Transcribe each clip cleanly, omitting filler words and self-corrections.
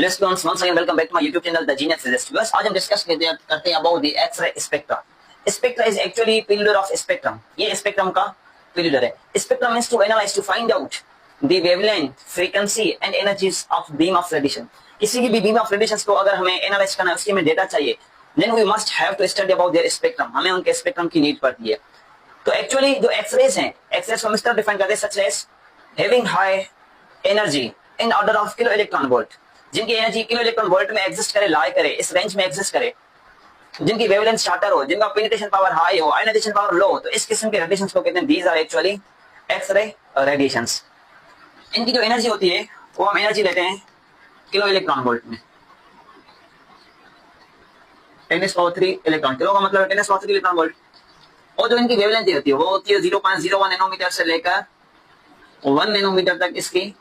Hello students, once again welcome back to my YouTube channel the genius physics. बस आज हम discuss करते हैं about the x-ray spectra. Spectra is actually pillar of spectrum. ये spectrum का pillar है। Spectrum means to analyse, to find out the wavelength, frequency and energies of beam of radiation. किसी की भी बीम ऑफ रेडिएशन को अगर हमें analyse करना है, उसके में डेटा चाहिए, then we must have to study about their spectrum. हमें उनके स्पेक्ट्रम की नीड पड़ती है। तो एक्चुअली जो एक्स-रेज हैं, एक्स-रेज को हम इस तरह डिफाइन करते हैं such as having high energy in order of kilo electron volt, जिनकी एनर्जी किलो इलेक्ट्रॉन वोल्ट में एग्जिस्ट करे, लाई करे, इस रेंज में एग्जिस्ट करे, जिनकी वेवलेंथ शॉर्टर हो, जिनका पेनिट्रेशन पावर हाई हो, आयनाइजेशन पावर लो, तो इस किस्म के रेडिएशंस को कहते हैं these are actually x-ray radiations. इनकी जो एनर्जी होती है वो हम एनर्जी लेते हैं किलो इलेक्ट्रॉन वोल्ट में। 10⁻³ इलेक्ट्रॉन, किलो का मतलब 10⁻³ इलेक्ट्रॉन वोल्ट। और जो इनकी वेवलेंथ होती है वो होती है 0.01 नैनोमीटर से लेकर 1 नैनोमीटर तक इसकी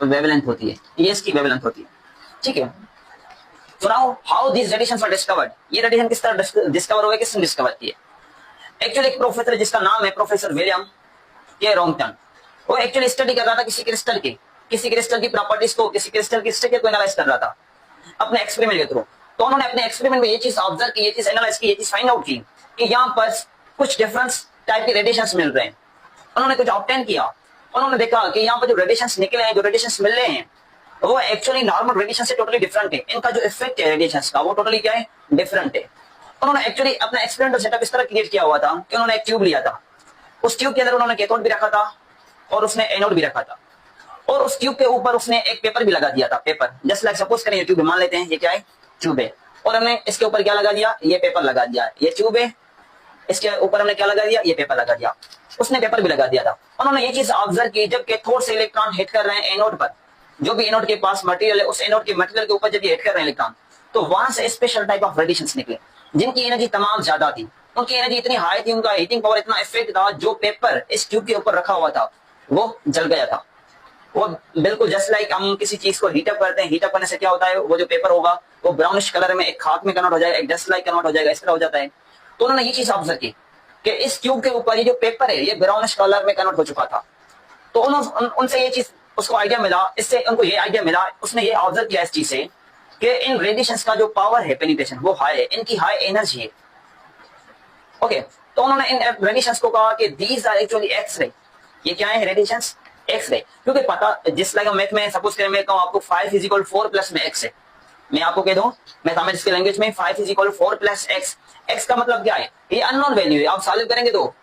वेवलेंथ होती है। ये इसकी वेवलेंथ होती है, ठीक है। So now how these radiations were discovered? ये रेडिएशन किस तरह डिस्कवर हुए, किसने डिस्कवर किए? एक्चुअली एक प्रोफेसर जिसका नाम है प्रोफेसर विलियम के रॉन्गटन, वो एक्चुअली स्टडी कर रहा था किसी क्रिस्टल की प्रॉपर्टीज को, किसी क्रिस्टल की स्ट्रक्चर को एनालाइज कर रहा था अपने एक्सपेरिमेंट के थ्रू। तो उन्होंने अपने एक्सपेरिमेंट में ये चीज ऑब्जर्व की, ये चीज एनालाइज की, ये चीज फाइंड आउट की कि यहाँ पर कुछ डिफरेंस टाइप के रेडिएशंस मिल रहे हैं। उन्होंने कुछ ऑब्टेन किया। उन्होंने देखा कि यहाँ पर जो रेडिएशंस निकले हैं, जो रेडिएशंस मिल रहे हैं, वो एक्चुअली नॉर्मल रेडिएशन से टोटली डिफरेंट है। इनका जो इफेक्ट है रेडिएशंस का, वो टोटली क्या है, डिफरेंट है। उन्होंने एक्चुअली अपना एक्सपेरिमेंटल सेटअप इस तरह क्रिएट किया हुआ था कि उन्होंने एक ट्यूब लिया था। उस ट्यूब के अंदर उन्होंने कैथोड भी रखा था और उसने एनोड भी रखा था, और उस ट्यूब के ऊपर उसने एक पेपर भी लगा दिया था। पेपर जस्ट लाइक सपोज करें ये ट्यूब मान लेते हैं, ये क्या है, ट्यूब है, और हमने इसके ऊपर क्या लगा दिया, ये पेपर लगा दिया। ये ट्यूब है, इसके ऊपर हमने क्या लगा दिया, ये पेपर लगा दिया। उसने पेपर भी लगा दिया था। उन्होंने ये चीज ऑब्जर्व की, जब कैथोड से इलेक्ट्रॉन हिट कर रहे हैं एनोड पर, जो भी एनोड के पास मटेरियल है, उस एनोड के मटेरियल के ऊपर जब ये हिट कर रहे हैं इलेक्ट्रॉन, तो वहां से स्पेशल टाइप ऑफ रेडिएशंस निकले, जिनकी एनर्जी तमाम ज्यादा थी। उनकी एनर्जी इतनी हाई थी, उनका हीटिंग पावर इतना इफेक्ट था, जो पेपर इस ट्यूब के ऊपर रखा हुआ था वो जल गया था। वो बिल्कुल जस्ट लाइक हम किसी चीज को हीटअप करते हैं, हीटअप करने से क्या होता है, वो जो पेपर होगा वो ब्राउनिश कलर में एक खाक में कन्वर्ट हो जाएगा, एक डस्ट लाइक कन्वर्ट हो जाएगा, इस तरह हो जाता है। तो उन्होंने ये चीज ऑब्जर्व की कि इस ट्यूब के ऊपर ये जो पेपर है ये ब्राउनिश कलर में कन्वर्ट हो चुका था। तो उनसे ये चीज उसको आइडिया मिला, इससे उनको ये आइडिया मिला, उसने ये ऑब्जर्व किया इस चीज से कि इन रेडिएशंस का जो पावर है, पेनिट्रेशन, वो हाई है, इनकी हाई एनर्जी है। ओके, तो उन्होंने इन रेडिएशंस को कहा कि दीज आर एक्चुअली एक्स-रे। ये क्या है, रेडिएशंस एक्स-रे। क्योंकि पता जिस लाइक मैथ में सपोज करें मैं कहूं आपको 5 = 4 प्लस में x है, मैं आपको कह दूं मैथमेटिक्स की लैंग्वेज में 5 = 4 प्लस x। x का मतलब क्या है, ये अननोन वैल्यू है। आप सॉल्व करेंगे तो